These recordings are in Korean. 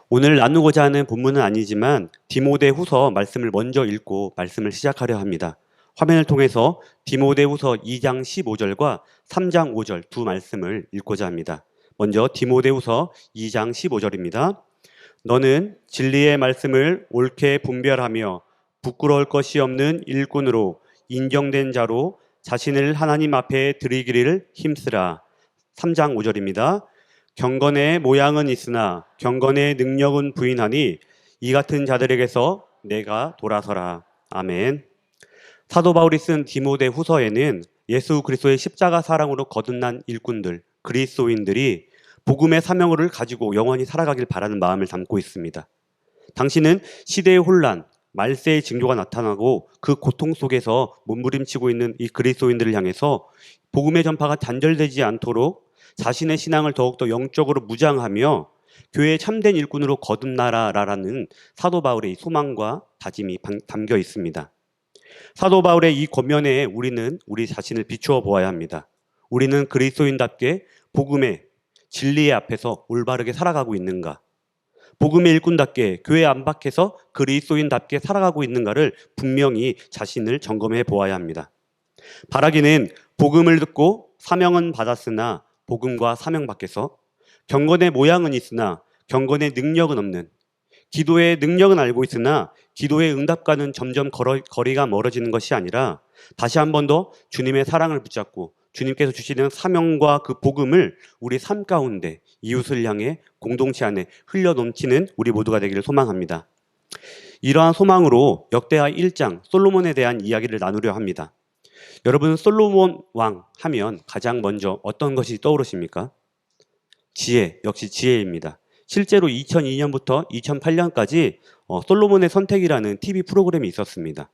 오늘 나누고자 하는 본문은 아니지만 디모데후서 말씀을 먼저 읽고 말씀을 시작하려 합니다. 화면을 통해서 디모데후서 2장 15절과 3장 5절 두 말씀을 읽고자 합니다. 먼저 디모데후서 2장 15절입니다. 너는 진리의 말씀을 옳게 분별하며 부끄러울 것이 없는 일꾼으로 인정된 자로 자신을 하나님 앞에 드리기를 힘쓰라. 3장 5절입니다. 경건의 모양은 있으나 경건의 능력은 부인하니 이 같은 자들에게서 내가 돌아서라. 아멘. 사도 바울이 쓴 디모데 후서에는 예수 그리스도의 십자가 사랑으로 거듭난 일꾼들, 그리스도인들이 복음의 사명을 가지고 영원히 살아가길 바라는 마음을 담고 있습니다. 당신은 시대의 혼란, 말세의 징조가 나타나고 그 고통 속에서 몸부림치고 있는 이 그리스도인들을 향해서 복음의 전파가 단절되지 않도록 자신의 신앙을 더욱더 영적으로 무장하며 교회의 참된 일꾼으로 거듭나라라는 사도 바울의 소망과 다짐이 담겨 있습니다. 사도 바울의 이 권면에 우리는 우리 자신을 비추어 보아야 합니다. 우리는 그리스도인답게 복음의 진리의 앞에서 올바르게 살아가고 있는가? 복음의 일꾼답게 교회 안팎에서 그리스도인답게 살아가고 있는가를 분명히 자신을 점검해 보아야 합니다. 바라기는 복음을 듣고 사명은 받았으나 복음과 사명 밖에서 경건의 모양은 있으나 경건의 능력은 없는, 기도의 능력은 알고 있으나 기도의 응답과는 점점 거리가 멀어지는 것이 아니라 다시 한 번 더 주님의 사랑을 붙잡고 주님께서 주시는 사명과 그 복음을 우리 삶 가운데 이웃을 향해 공동체 안에 흘려 넘치는 우리 모두가 되기를 소망합니다. 이러한 소망으로 역대하 1장 솔로몬에 대한 이야기를 나누려 합니다. 여러분, 솔로몬 왕 하면 가장 먼저 어떤 것이 떠오르십니까? 지혜, 역시 지혜입니다. 실제로 2002년부터 2008년까지 솔로몬의 선택이라는 TV 프로그램이 있었습니다.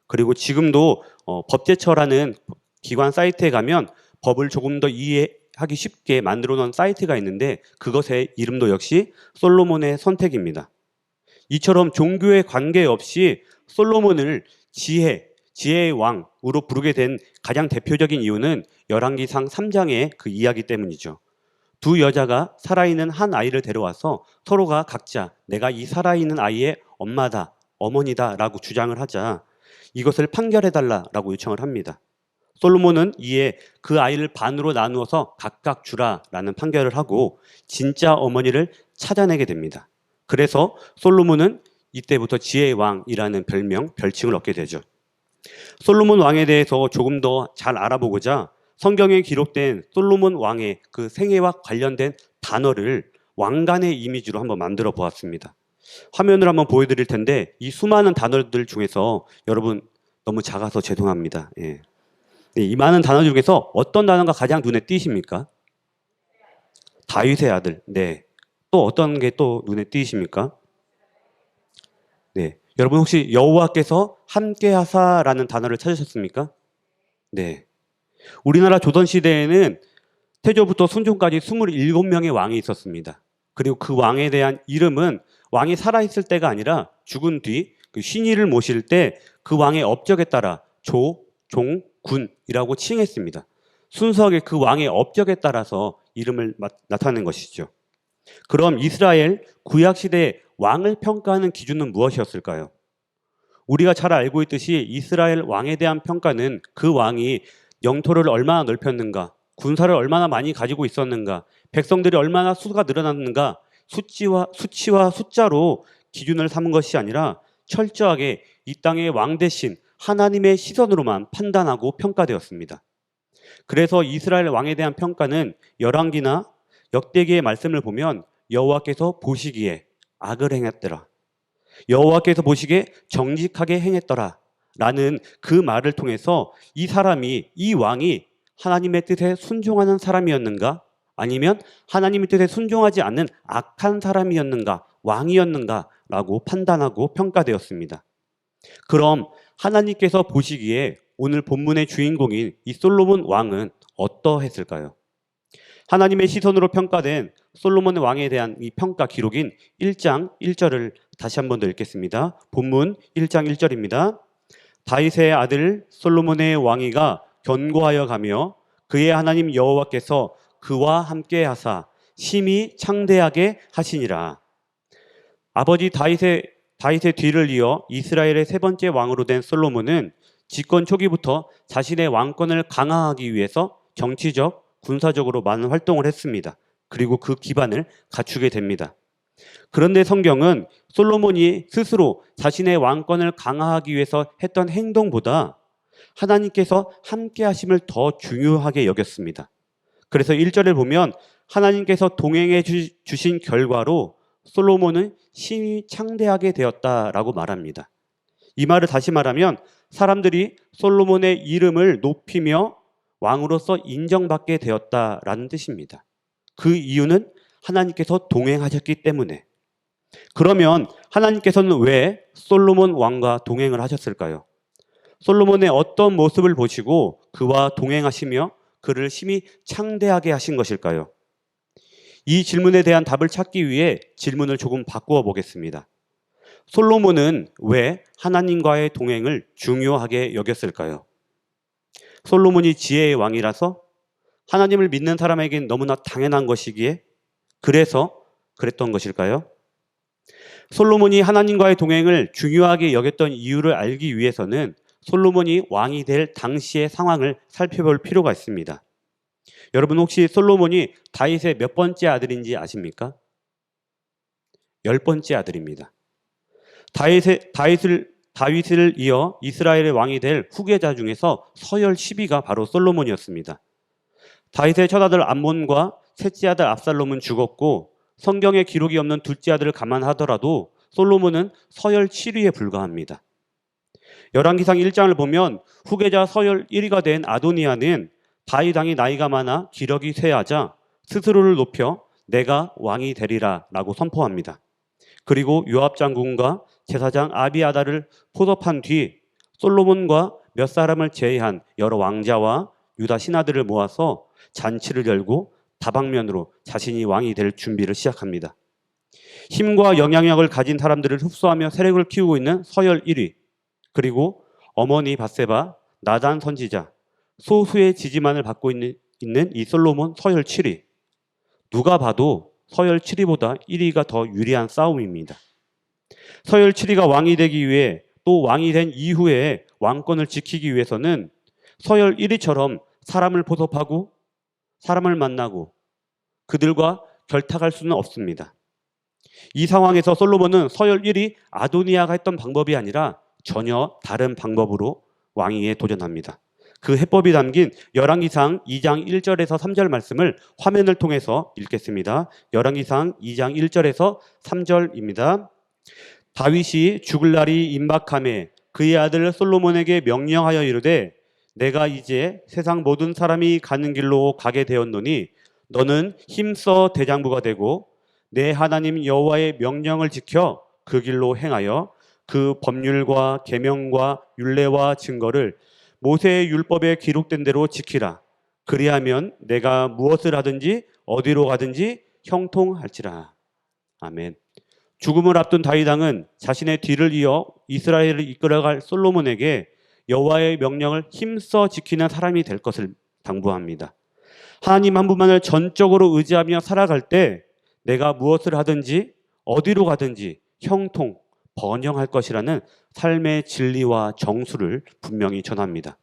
그리고 지금도 법제처라는 기관 사이트에 가면 법을 조금 더 이해하기 쉽게 만들어 놓은 사이트가 있는데 그것의 이름도 역시 솔로몬의 선택입니다. 이처럼 종교에 관계없이 솔로몬을 지혜의 왕으로 부르게 된 가장 대표적인 이유는 열왕기상 3장의 그 이야기 때문이죠. 두 여자가 살아있는 한 아이를 데려와서 서로가 각자 내가 이 살아있는 아이의 엄마다, 어머니다 라고 주장을 하자 이것을 판결해달라고 요청을 합니다. 솔로몬은 이에 그 아이를 반으로 나누어서 각각 주라라는 판결을 하고 진짜 어머니를 찾아내게 됩니다. 그래서 솔로몬은 이때부터 지혜의 왕이라는 별칭을 얻게 되죠. 솔로몬 왕에 대해서 조금 더 잘 알아보고자 성경에 기록된 솔로몬 왕의 그 생애와 관련된 단어를 왕관의 이미지로 한번 만들어 보았습니다. 화면을 한번 보여드릴 텐데 이 수많은 단어들 중에서 여러분 너무 작아서 죄송합니다. 예. 이 많은 단어 중에서 어떤 단어가 가장 눈에 띄십니까? 다윗의 아들. 네. 또 어떤 게 또 눈에 띄십니까? 네. 여러분 혹시 여호와께서 함께하사라는 단어를 찾으셨습니까? 네. 우리나라 조선시대에는 태조부터 순종까지 27명의 왕이 있었습니다. 그리고 그 왕에 대한 이름은 왕이 살아있을 때가 아니라 죽은 뒤 그 신의를 모실 때 그 왕의 업적에 따라 조, 종, 군이라고 칭했습니다. 순수하게 그 왕의 업적에 따라서 이름을 나타낸 것이죠. 그럼 이스라엘 구약시대의 왕을 평가하는 기준은 무엇이었을까요? 우리가 잘 알고 있듯이 이스라엘 왕에 대한 평가는 그 왕이 영토를 얼마나 넓혔는가, 군사를 얼마나 많이 가지고 있었는가, 백성들이 얼마나 수가 늘어났는가, 수치와 숫자로 기준을 삼은 것이 아니라 철저하게 이 땅의 왕 대신 하나님의 시선으로만 판단하고 평가되었습니다. 그래서 이스라엘 왕에 대한 평가는 열왕기나 역대기의 말씀을 보면 여호와께서 보시기에 악을 행했더라, 여호와께서 보시기에 정직하게 행했더라 라는 그 말을 통해서 이 왕이 하나님의 뜻에 순종하는 사람이었는가, 아니면 하나님의 뜻에 순종하지 않는 악한 사람이었는가, 왕이었는가 라고 판단하고 평가되었습니다. 그럼 하나님께서 보시기에 오늘 본문의 주인공인 이 솔로몬 왕은 어떠했을까요? 하나님의 시선으로 평가된 솔로몬 왕에 대한 이 평가 기록인 1장 1절을 다시 한 번 더 읽겠습니다. 본문 1장 1절입니다. 다윗의 아들 솔로몬의 왕위가 견고하여 가며 그의 하나님 여호와께서 그와 함께 하사 심히 창대하게 하시니라. 아버지 다윗의 뒤를 이어 이스라엘의 세 번째 왕으로 된 솔로몬은 집권 초기부터 자신의 왕권을 강화하기 위해서 정치적, 군사적으로 많은 활동을 했습니다. 그리고 그 기반을 갖추게 됩니다. 그런데 성경은 솔로몬이 스스로 자신의 왕권을 강화하기 위해서 했던 행동보다 하나님께서 함께 하심을 더 중요하게 여겼습니다. 그래서 1절에 보면 하나님께서 동행해 주신 결과로 솔로몬은 심히 창대하게 되었다라고 말합니다. 이 말을 다시 말하면 사람들이 솔로몬의 이름을 높이며 왕으로서 인정받게 되었다라는 뜻입니다. 그 이유는 하나님께서 동행하셨기 때문에. 그러면 하나님께서는 왜 솔로몬 왕과 동행을 하셨을까요? 솔로몬의 어떤 모습을 보시고 그와 동행하시며 그를 심히 창대하게 하신 것일까요? 이 질문에 대한 답을 찾기 위해 질문을 조금 바꾸어 보겠습니다. 솔로몬은 왜 하나님과의 동행을 중요하게 여겼을까요? 솔로몬이 지혜의 왕이라서 하나님을 믿는 사람에겐 너무나 당연한 것이기에 그래서 그랬던 것일까요? 솔로몬이 하나님과의 동행을 중요하게 여겼던 이유를 알기 위해서는 솔로몬이 왕이 될 당시의 상황을 살펴볼 필요가 있습니다. 여러분 혹시 솔로몬이 다윗의 몇 번째 아들인지 아십니까? 10번째 아들입니다. 다윗을 이어 이스라엘의 왕이 될 후계자 중에서 서열 10위가 바로 솔로몬이었습니다. 다윗의 첫아들 암몬과 셋째 아들 압살롬은 죽었고 성경에 기록이 없는 둘째 아들을 감안하더라도 솔로몬은 서열 7위에 불과합니다. 열왕기상 1장을 보면 후계자 서열 1위가 된 아도니아는 다윗 왕이 나이가 많아 기력이 쇠하자 스스로를 높여 내가 왕이 되리라 라고 선포합니다. 그리고 요압 장군과 제사장 아비아다를 포섭한 뒤 솔로몬과 몇 사람을 제외한 여러 왕자와 유다 신하들을 모아서 잔치를 열고 다방면으로 자신이 왕이 될 준비를 시작합니다. 힘과 영향력을 가진 사람들을 흡수하며 세력을 키우고 있는 서열 1위, 그리고 어머니 밧세바, 나단 선지자, 소수의 지지만을 받고 있는 이 솔로몬 서열 7위. 누가 봐도 서열 7위보다 1위가 더 유리한 싸움입니다. 서열 7위가 왕이 되기 위해 또 왕이 된 이후에 왕권을 지키기 위해서는 서열 1위처럼 사람을 포섭하고 사람을 만나고 그들과 결탁할 수는 없습니다. 이 상황에서 솔로몬은 서열 1위 아도니아가 했던 방법이 아니라 전혀 다른 방법으로 왕위에 도전합니다. 그 해법이 담긴 열왕기상 2장 1절에서 3절 말씀을 화면을 통해서 읽겠습니다. 열왕기상 2장 1절에서 3절입니다. 다윗이 죽을 날이 임박하매 그의 아들 솔로몬에게 명령하여 이르되 내가 이제 세상 모든 사람이 가는 길로 가게 되었노니 너는 힘써 대장부가 되고 내 하나님 여호와의 명령을 지켜 그 길로 행하여 그 법률과 계명과 율례와 증거를 모세의 율법에 기록된 대로 지키라. 그리하면 내가 무엇을 하든지 어디로 가든지 형통할지라. 아멘. 죽음을 앞둔 다윗 왕은 자신의 뒤를 이어 이스라엘을 이끌어갈 솔로몬에게 여호와의 명령을 힘써 지키는 사람이 될 것을 당부합니다. 하나님 한 분만을 전적으로 의지하며 살아갈 때 내가 무엇을 하든지 어디로 가든지 형통, 번영할 것이라는 삶의 진리와 정수를 분명히 전합니다.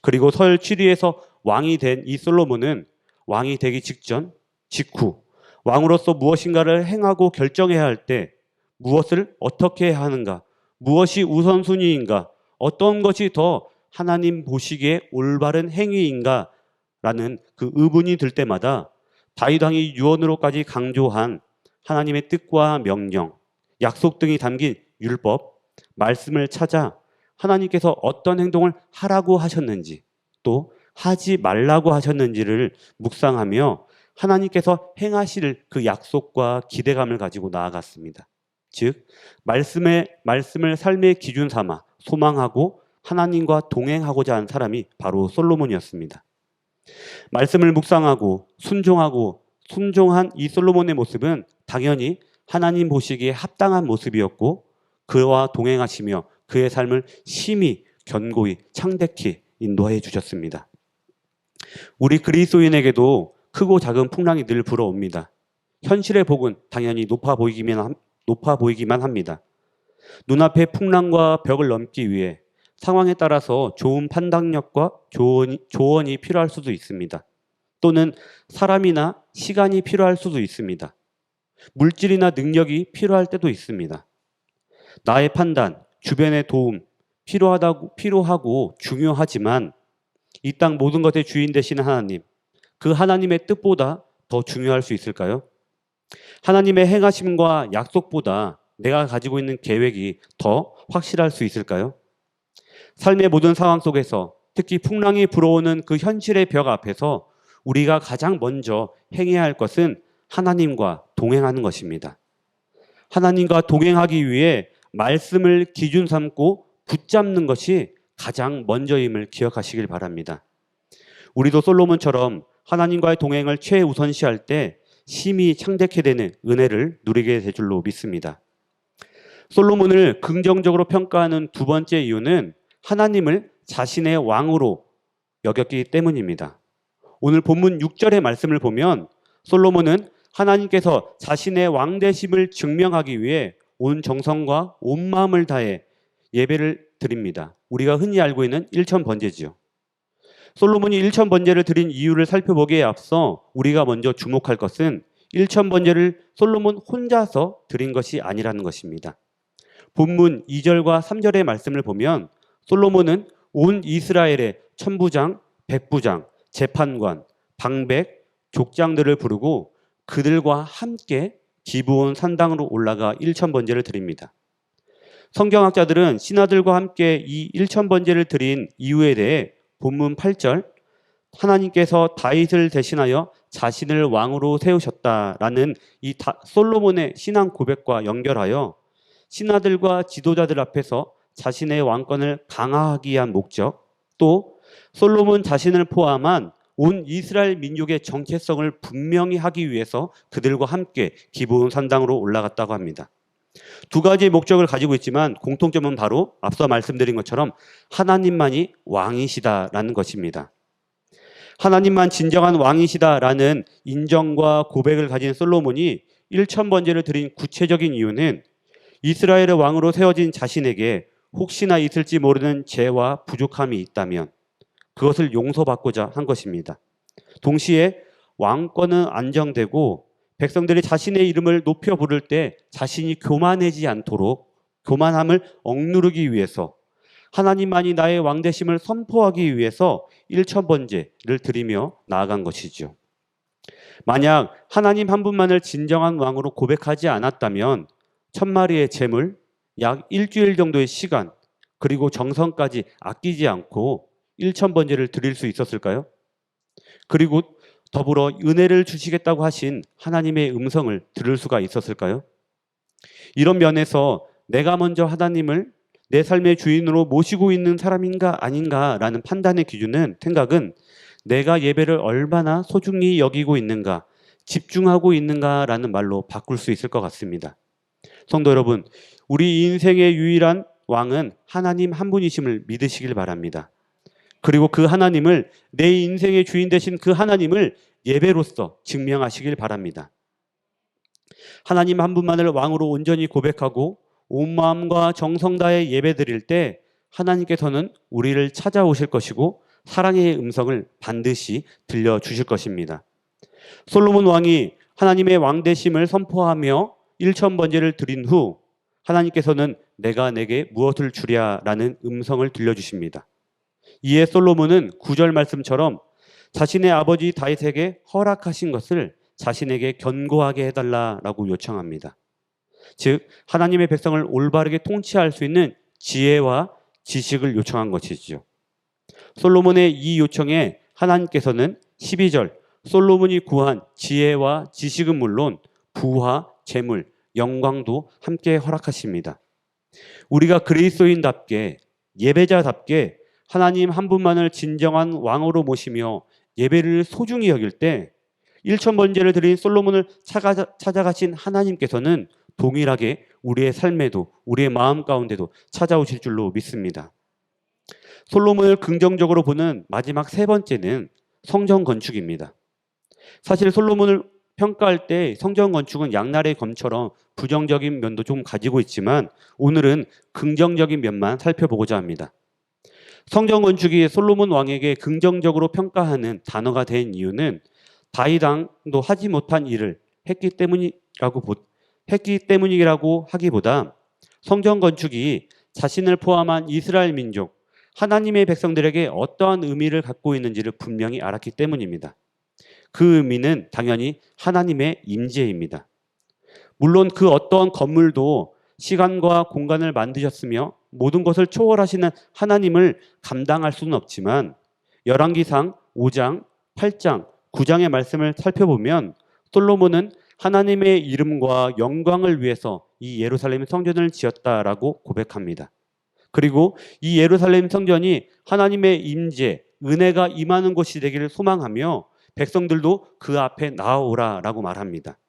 그리고 서열 7위에서 왕이 된 이 솔로몬은 왕이 되기 직후 왕으로서 무엇인가를 행하고 결정해야 할 때 무엇을 어떻게 해야 하는가, 무엇이 우선순위인가, 어떤 것이 더 하나님 보시기에 올바른 행위인가 라는 그 의문이 들 때마다 다윗 왕이 유언으로까지 강조한 하나님의 뜻과 명령, 약속 등이 담긴 율법, 말씀을 찾아 하나님께서 어떤 행동을 하라고 하셨는지 또 하지 말라고 하셨는지를 묵상하며 하나님께서 행하실 그 약속과 기대감을 가지고 나아갔습니다. 즉 말씀을 삶의 기준 삼아 소망하고 하나님과 동행하고자 한 사람이 바로 솔로몬이었습니다. 말씀을 묵상하고 순종한 이 솔로몬의 모습은 당연히 하나님 보시기에 합당한 모습이었고 그와 동행하시며 그의 삶을 심히 견고히 창대히 인도해 주셨습니다. 우리 그리스도인에게도 크고 작은 풍랑이 늘 불어옵니다. 현실의 복은 당연히 높아 보이기만 합니다. 눈앞의 풍랑과 벽을 넘기 위해 상황에 따라서 좋은 판단력과 조언이 필요할 수도 있습니다. 또는 사람이나 시간이 필요할 수도 있습니다. 물질이나 능력이 필요할 때도 있습니다. 나의 판단, 주변의 도움, 필요하고 중요하지만 이 땅 모든 것의 주인 되시는 하나님, 그 하나님의 뜻보다 더 중요할 수 있을까요? 하나님의 행하심과 약속보다 내가 가지고 있는 계획이 더 확실할 수 있을까요? 삶의 모든 상황 속에서 특히 풍랑이 불어오는 그 현실의 벽 앞에서 우리가 가장 먼저 행해야 할 것은 하나님과 동행하는 것입니다. 하나님과 동행하기 위해 말씀을 기준 삼고 붙잡는 것이 가장 먼저임을 기억하시길 바랍니다. 우리도 솔로몬처럼 하나님과의 동행을 최우선시할 때 심히 창대케 되는 은혜를 누리게 될 줄로 믿습니다. 솔로몬을 긍정적으로 평가하는 두 번째 이유는 하나님을 자신의 왕으로 여겼기 때문입니다. 오늘 본문 6절의 말씀을 보면 솔로몬은 하나님께서 자신의 왕되심을 증명하기 위해 온 정성과 온 마음을 다해 예배를 드립니다. 우리가 흔히 알고 있는 일천번제지요. 솔로몬이 일천번제를 드린 이유를 살펴보기에 앞서 우리가 먼저 주목할 것은 일천번제를 솔로몬 혼자서 드린 것이 아니라는 것입니다. 본문 2절과 3절의 말씀을 보면 솔로몬은 온 이스라엘의 천부장, 백부장, 재판관, 방백, 족장들을 부르고 그들과 함께 기브온 산당으로 올라가 일천번제를 드립니다. 성경학자들은 신하들과 함께 이 일천번제를 드린 이유에 대해 본문 8절 하나님께서 다윗을 대신하여 자신을 왕으로 세우셨다라는 이 솔로몬의 신앙 고백과 연결하여 신하들과 지도자들 앞에서 자신의 왕권을 강화하기 위한 목적, 또 솔로몬 자신을 포함한 온 이스라엘 민족의 정체성을 분명히 하기 위해서 그들과 함께 기브온 산당으로 올라갔다고 합니다. 두 가지의 목적을 가지고 있지만 공통점은 바로 앞서 말씀드린 것처럼 하나님만이 왕이시다라는 것입니다. 하나님만 진정한 왕이시다라는 인정과 고백을 가진 솔로몬이 일천번제를 드린 구체적인 이유는 이스라엘의 왕으로 세워진 자신에게 혹시나 있을지 모르는 죄와 부족함이 있다면 그것을 용서받고자 한 것입니다. 동시에 왕권은 안정되고 백성들이 자신의 이름을 높여 부를 때 자신이 교만해지지 않도록 교만함을 억누르기 위해서 하나님만이 나의 왕되심을 선포하기 위해서 일천번제를 드리며 나아간 것이죠. 만약 하나님 한 분만을 진정한 왕으로 고백하지 않았다면 1000마리의 제물, 약 일주일 정도의 시간, 그리고 정성까지 아끼지 않고 일천번제를 드릴 수 있었을까요? 그리고 더불어 은혜를 주시겠다고 하신 하나님의 음성을 들을 수가 있었을까요? 이런 면에서 내가 먼저 하나님을 내 삶의 주인으로 모시고 있는 사람인가 아닌가라는 판단의 생각은 내가 예배를 얼마나 소중히 여기고 있는가, 집중하고 있는가라는 말로 바꿀 수 있을 것 같습니다. 성도 여러분, 우리 인생의 유일한 왕은 하나님 한 분이심을 믿으시길 바랍니다. 그리고 그 하나님을, 내 인생의 주인 되신 그 하나님을 예배로서 증명하시길 바랍니다. 하나님 한 분만을 왕으로 온전히 고백하고 온 마음과 정성 다해 예배 드릴 때 하나님께서는 우리를 찾아오실 것이고 사랑의 음성을 반드시 들려주실 것입니다. 솔로몬 왕이 하나님의 왕되심을 선포하며 일천번제를 드린 후 하나님께서는 내가 내게 무엇을 주랴라는 음성을 들려주십니다. 이에 솔로몬은 9절 말씀처럼 자신의 아버지 다윗에게 허락하신 것을 자신에게 견고하게 해달라라고 요청합니다. 즉 하나님의 백성을 올바르게 통치할 수 있는 지혜와 지식을 요청한 것이죠. 솔로몬의 이 요청에 하나님께서는 12절 솔로몬이 구한 지혜와 지식은 물론 부와 재물, 영광도 함께 허락하십니다. 우리가 그리스도인답게 예배자답게 하나님 한 분만을 진정한 왕으로 모시며 예배를 소중히 여길 때 일천번제를 드린 솔로몬을 찾아가신 하나님께서는 동일하게 우리의 삶에도 우리의 마음 가운데도 찾아오실 줄로 믿습니다. 솔로몬을 긍정적으로 보는 마지막 세 번째는 성전 건축입니다. 사실 솔로몬을 평가할 때 성전 건축은 양날의 검처럼 부정적인 면도 좀 가지고 있지만 오늘은 긍정적인 면만 살펴보고자 합니다. 성전 건축이 솔로몬 왕에게 긍정적으로 평가하는 단어가 된 이유는 다윗 왕도 하지 못한 일을 했기 때문이라고 하기보다 성전 건축이 자신을 포함한 이스라엘 민족, 하나님의 백성들에게 어떠한 의미를 갖고 있는지를 분명히 알았기 때문입니다. 그 의미는 당연히 하나님의 임재입니다. 물론 그 어떠한 건물도 시간과 공간을 만드셨으며 모든 것을 초월하시는 하나님을 감당할 수는 없지만 열왕기상 5장, 8장, 9장의 말씀을 살펴보면 솔로몬은 하나님의 이름과 영광을 위해서 이 예루살렘 성전을 지었다라고 고백합니다. 그리고 이 예루살렘 성전이 하나님의 임재, 은혜가 임하는 곳이 되기를 소망하며 백성들도 그 앞에 나아오라라고 말합니다.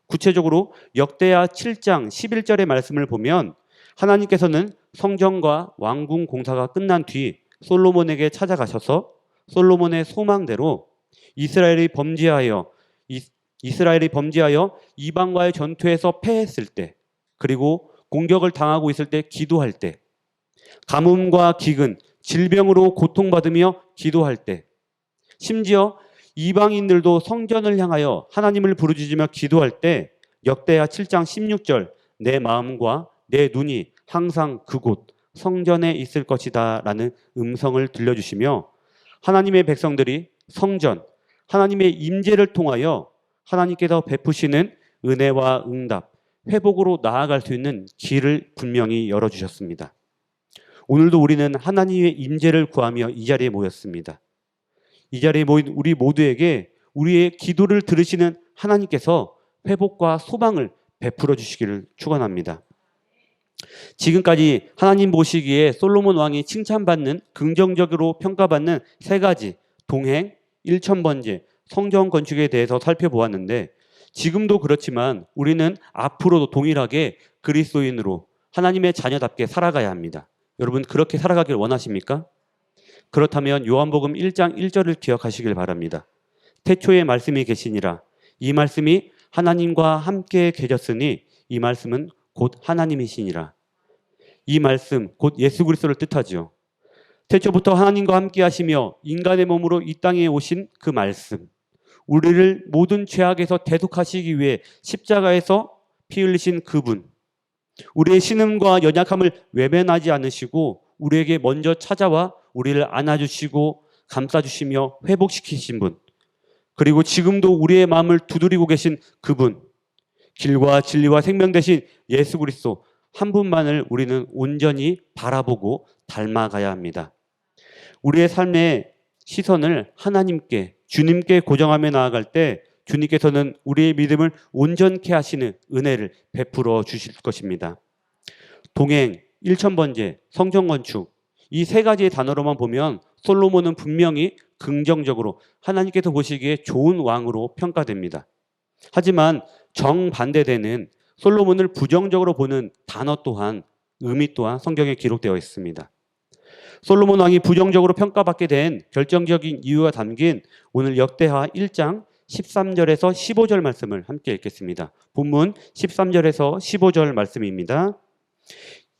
구체적으로 역대하 7장 11절의 말씀을 보면 하나님께서는 성전과 왕궁 공사가 끝난 뒤 솔로몬에게 찾아가셔서 솔로몬의 소망대로 이스라엘이 범죄하여 이방과의 전투에서 패했을 때, 그리고 공격을 당하고 있을 때 기도할 때, 가뭄과 기근, 질병으로 고통받으며 기도할 때, 심지어 이방인들도 성전을 향하여 하나님을 부르짖으며 기도할 때 역대하 7장 16절 내 마음과 내 눈이 항상 그곳 성전에 있을 것이다 라는 음성을 들려주시며 하나님의 백성들이 성전, 하나님의 임재를 통하여 하나님께서 베푸시는 은혜와 응답, 회복으로 나아갈 수 있는 길을 분명히 열어주셨습니다. 오늘도 우리는 하나님의 임재를 구하며 이 자리에 모였습니다. 이 자리에 모인 우리 모두에게 우리의 기도를 들으시는 하나님께서 회복과 소망을 베풀어 주시기를 축원합니다. 지금까지 하나님 보시기에 솔로몬 왕이 칭찬받는, 긍정적으로 평가받는 세 가지 동행, 일천번제, 성전 건축에 대해서 살펴보았는데 지금도 그렇지만 우리는 앞으로도 동일하게 그리스도인으로 하나님의 자녀답게 살아가야 합니다. 여러분 그렇게 살아가길 원하십니까? 그렇다면 요한복음 1장 1절을 기억하시길 바랍니다. 태초에 말씀이 계시니라. 이 말씀이 하나님과 함께 계셨으니 이 말씀은 곧 하나님이시니라. 이 말씀 곧 예수 그리스도를 뜻하죠. 태초부터 하나님과 함께 하시며 인간의 몸으로 이 땅에 오신 그 말씀, 우리를 모든 죄악에서 대속하시기 위해 십자가에서 피 흘리신 그분, 우리의 신음과 연약함을 외면하지 않으시고 우리에게 먼저 찾아와 우리를 안아주시고 감싸주시며 회복시키신 분, 그리고 지금도 우리의 마음을 두드리고 계신 그분, 길과 진리와 생명 되신 예수 그리스도 한 분만을 우리는 온전히 바라보고 닮아가야 합니다. 우리의 삶의 시선을 하나님께, 주님께 고정하며 나아갈 때 주님께서는 우리의 믿음을 온전케 하시는 은혜를 베풀어 주실 것입니다. 동행, 일천번제, 성전건축, 이 세 가지의 단어로만 보면 솔로몬은 분명히 긍정적으로 하나님께서 보시기에 좋은 왕으로 평가됩니다. 하지만 정반대되는 솔로몬을 부정적으로 보는 단어 또한, 의미 또한 성경에 기록되어 있습니다. 솔로몬 왕이 부정적으로 평가받게 된 결정적인 이유가 담긴 오늘 역대하 1장 13절에서 15절 말씀을 함께 읽겠습니다. 본문 13절에서 15절 말씀입니다.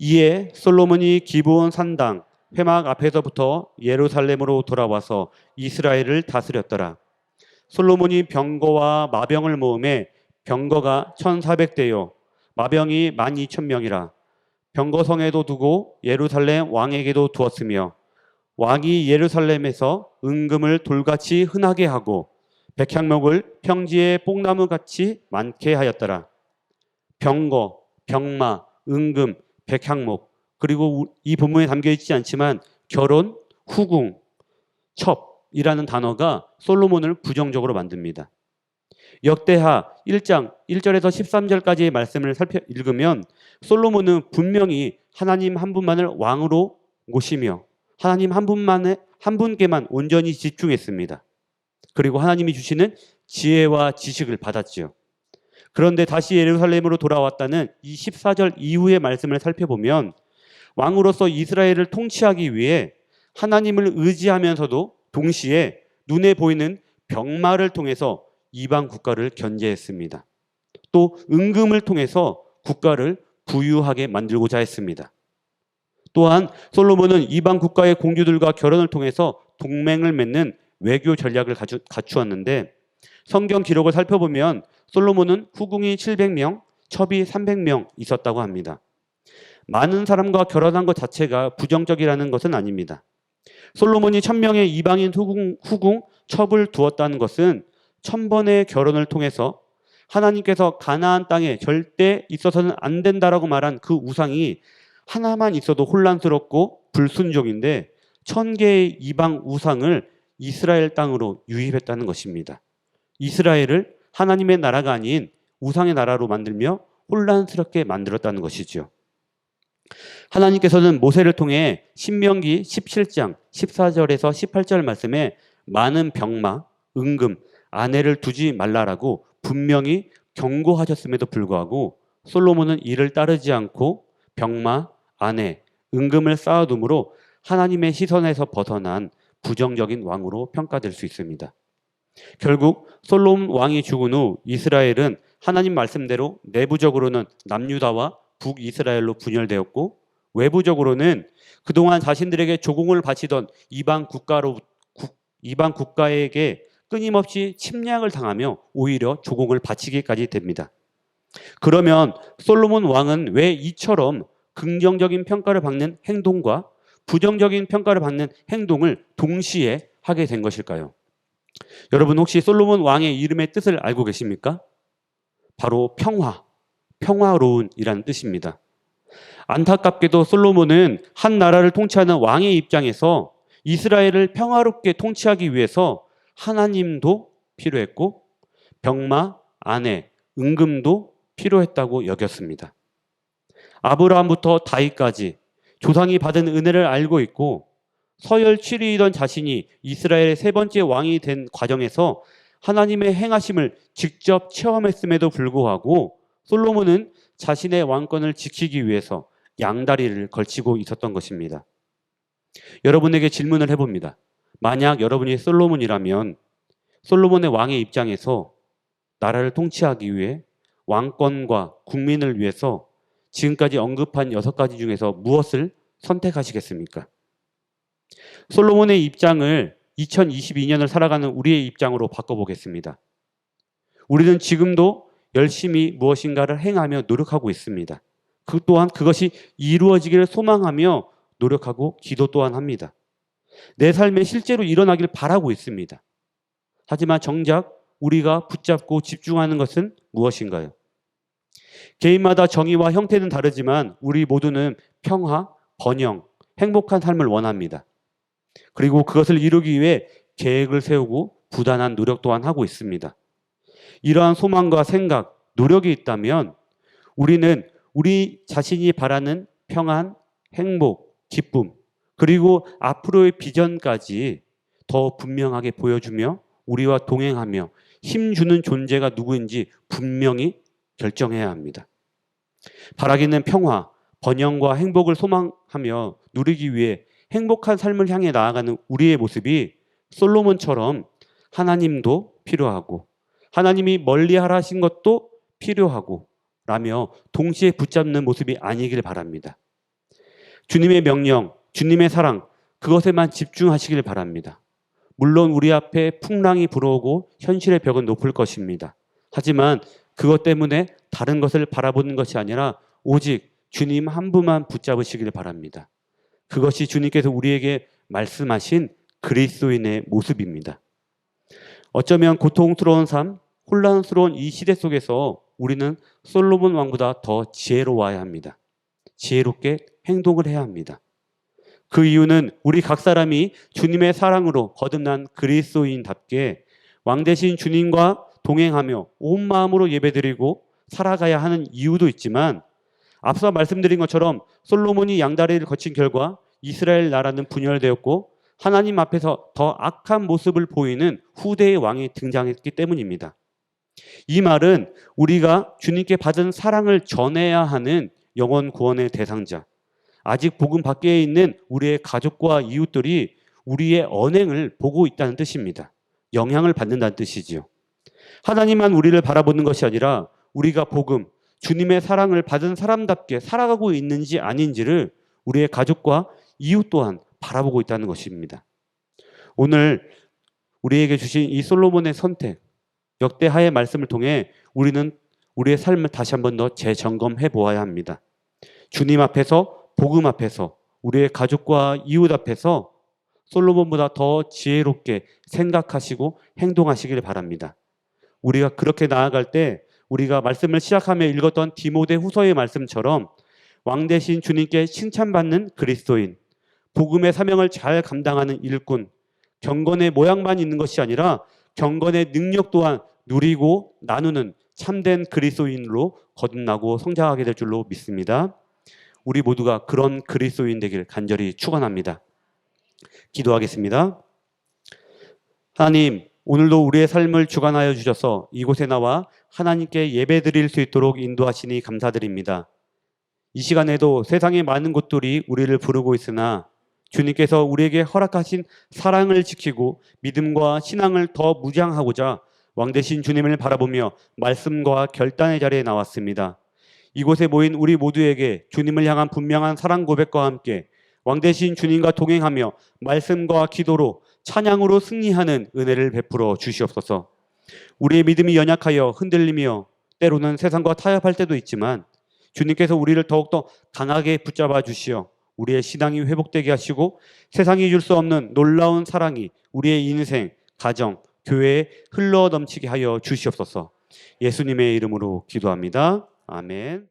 이에 솔로몬이 기브온 산당 회막 앞에서부터 예루살렘으로 돌아와서 이스라엘을 다스렸더라. 솔로몬이 병거와 마병을 모음에 병거가 1,400대요 마병이 12,000명이라. 병거성에도 두고 예루살렘 왕에게도 두었으며 왕이 예루살렘에서 은금을 돌같이 흔하게 하고 백향목을 평지에 뽕나무같이 많게 하였더라. 병거, 병마, 은금, 백향목, 그리고 이 본문에 담겨 있지 않지만 결혼, 후궁, 첩이라는 단어가 솔로몬을 부정적으로 만듭니다. 역대하 1장 1절에서 13절까지의 말씀을 읽으면 솔로몬은 분명히 하나님 한 분만을 왕으로 모시며 하나님 한 분께만 온전히 집중했습니다. 그리고 하나님이 주시는 지혜와 지식을 받았지요. 그런데 다시 예루살렘으로 돌아왔다는 이 14절 이후의 말씀을 살펴보면 왕으로서 이스라엘을 통치하기 위해 하나님을 의지하면서도 동시에 눈에 보이는 병마를 통해서 이방 국가를 견제했습니다. 또 은금을 통해서 국가를 부유하게 만들고자 했습니다. 또한 솔로몬은 이방 국가의 공주들과 결혼을 통해서 동맹을 맺는 외교 전략을 갖추었는데, 성경 기록을 살펴보면 솔로몬은 후궁이 700명, 첩이 300명 있었다고 합니다. 많은 사람과 결혼한 것 자체가 부정적이라는 것은 아닙니다. 솔로몬이 1000명의 이방인 후궁, 첩을 두었다는 것은 1000번의 결혼을 통해서 하나님께서 가나안 땅에 절대 있어서는 안 된다라고 말한 그 우상이 하나만 있어도 혼란스럽고 불순종인데 1000개의 이방 우상을 이스라엘 땅으로 유입했다는 것입니다. 이스라엘을 하나님의 나라가 아닌 우상의 나라로 만들며 혼란스럽게 만들었다는 것이죠. 하나님께서는 모세를 통해 신명기 17장 14절에서 18절 말씀에 많은 병마, 은금, 아내를 두지 말라라고 분명히 경고하셨음에도 불구하고 솔로몬은 이를 따르지 않고 병마, 아내, 은금을 쌓아둠으로 하나님의 시선에서 벗어난 부정적인 왕으로 평가될 수 있습니다. 결국 솔로몬 왕이 죽은 후 이스라엘은 하나님 말씀대로 내부적으로는 남유다와 북이스라엘로 분열되었고, 외부적으로는 그동안 자신들에게 조공을 바치던 이방 국가에게 끊임없이 침략을 당하며 오히려 조공을 바치기까지 됩니다. 그러면 솔로몬 왕은 왜 이처럼 긍정적인 평가를 받는 행동과 부정적인 평가를 받는 행동을 동시에 하게 된 것일까요? 여러분, 혹시 솔로몬 왕의 이름의 뜻을 알고 계십니까? 바로 평화로운이라는 뜻입니다. 안타깝게도 솔로몬은 한 나라를 통치하는 왕의 입장에서 이스라엘을 평화롭게 통치하기 위해서 하나님도 필요했고 병마, 아내, 은금도 필요했다고 여겼습니다. 아브라함부터 다윗까지 조상이 받은 은혜를 알고 있고 서열 7위이던 자신이 이스라엘의 세 번째 왕이 된 과정에서 하나님의 행하심을 직접 체험했음에도 불구하고 솔로몬은 자신의 왕권을 지키기 위해서 양다리를 걸치고 있었던 것입니다. 여러분에게 질문을 해봅니다. 만약 여러분이 솔로몬이라면 솔로몬의 왕의 입장에서 나라를 통치하기 위해 왕권과 국민을 위해서 지금까지 언급한 6가지 중에서 무엇을 선택하시겠습니까? 솔로몬의 입장을 2022년을 살아가는 우리의 입장으로 바꿔보겠습니다. 우리는 지금도 열심히 무엇인가를 행하며 노력하고 있습니다. 그 또한 그것이 이루어지기를 소망하며 노력하고 기도 또한 합니다. 내 삶에 실제로 일어나기를 바라고 있습니다. 하지만 정작 우리가 붙잡고 집중하는 것은 무엇인가요? 개인마다 정의와 형태는 다르지만 우리 모두는 평화, 번영, 행복한 삶을 원합니다. 그리고 그것을 이루기 위해 계획을 세우고 부단한 노력 또한 하고 있습니다. 이러한 소망과 생각, 노력이 있다면 우리는 우리 자신이 바라는 평안, 행복, 기쁨, 그리고 앞으로의 비전까지 더 분명하게 보여주며 우리와 동행하며 힘주는 존재가 누구인지 분명히 결정해야 합니다. 바라기는 평화, 번영과 행복을 소망하며 누리기 위해 행복한 삶을 향해 나아가는 우리의 모습이 솔로몬처럼 하나님도 필요하고 하나님이 멀리하라 하신 것도 필요하고 라며 동시에 붙잡는 모습이 아니길 바랍니다. 주님의 명령, 주님의 사랑, 그것에만 집중하시길 바랍니다. 물론 우리 앞에 풍랑이 불어오고 현실의 벽은 높을 것입니다. 하지만 그것 때문에 다른 것을 바라보는 것이 아니라 오직 주님 한 분만 붙잡으시길 바랍니다. 그것이 주님께서 우리에게 말씀하신 그리스도인의 모습입니다. 어쩌면 고통스러운 삶, 혼란스러운 이 시대 속에서 우리는 솔로몬 왕보다 더 지혜로워야 합니다. 지혜롭게 행동을 해야 합니다. 그 이유는 우리 각 사람이 주님의 사랑으로 거듭난 그리스도인답게 왕 대신 주님과 동행하며 온 마음으로 예배드리고 살아가야 하는 이유도 있지만, 앞서 말씀드린 것처럼 솔로몬이 양다리를 거친 결과 이스라엘 나라는 분열되었고 하나님 앞에서 더 악한 모습을 보이는 후대의 왕이 등장했기 때문입니다. 이 말은 우리가 주님께 받은 사랑을 전해야 하는 영원 구원의 대상자, 아직 복음 밖에 있는 우리의 가족과 이웃들이 우리의 언행을 보고 있다는 뜻입니다. 영향을 받는다는 뜻이지요. 하나님만 우리를 바라보는 것이 아니라 우리가 복음, 주님의 사랑을 받은 사람답게 살아가고 있는지 아닌지를 우리의 가족과 이웃 또한 바라보고 있다는 것입니다. 오늘 우리에게 주신 이 솔로몬의 선택, 역대하의 말씀을 통해 우리는 우리의 삶을 다시 한 번 더 재점검해 보아야 합니다. 주님 앞에서, 복음 앞에서, 우리의 가족과 이웃 앞에서 솔로몬보다 더 지혜롭게 생각하시고 행동하시길 바랍니다. 우리가 그렇게 나아갈 때 우리가 말씀을 시작하며 읽었던 디모데 후서의 말씀처럼 왕 대신 주님께 칭찬받는 그리스도인, 복음의 사명을 잘 감당하는 일꾼, 경건의 모양만 있는 것이 아니라 경건의 능력 또한 누리고 나누는 참된 그리스도인으로 거듭나고 성장하게 될 줄로 믿습니다. 우리 모두가 그런 그리스도인 되길 간절히 축원합니다. 기도하겠습니다. 하나님, 오늘도 우리의 삶을 주관하여 주셔서 이곳에 나와 하나님께 예배드릴 수 있도록 인도하시니 감사드립니다. 이 시간에도 세상의 많은 곳들이 우리를 부르고 있으나 주님께서 우리에게 허락하신 사랑을 지키고 믿음과 신앙을 더 무장하고자 왕 대신 주님을 바라보며 말씀과 결단의 자리에 나왔습니다. 이곳에 모인 우리 모두에게 주님을 향한 분명한 사랑 고백과 함께 왕 대신 주님과 동행하며 말씀과 기도로 찬양으로 승리하는 은혜를 베풀어 주시옵소서. 우리의 믿음이 연약하여 흔들리며 때로는 세상과 타협할 때도 있지만 주님께서 우리를 더욱더 강하게 붙잡아 주시어 우리의 신앙이 회복되게 하시고 세상이 줄 수 없는 놀라운 사랑이 우리의 인생, 가정, 교회에 흘러 넘치게 하여 주시옵소서. 예수님의 이름으로 기도합니다. 아멘.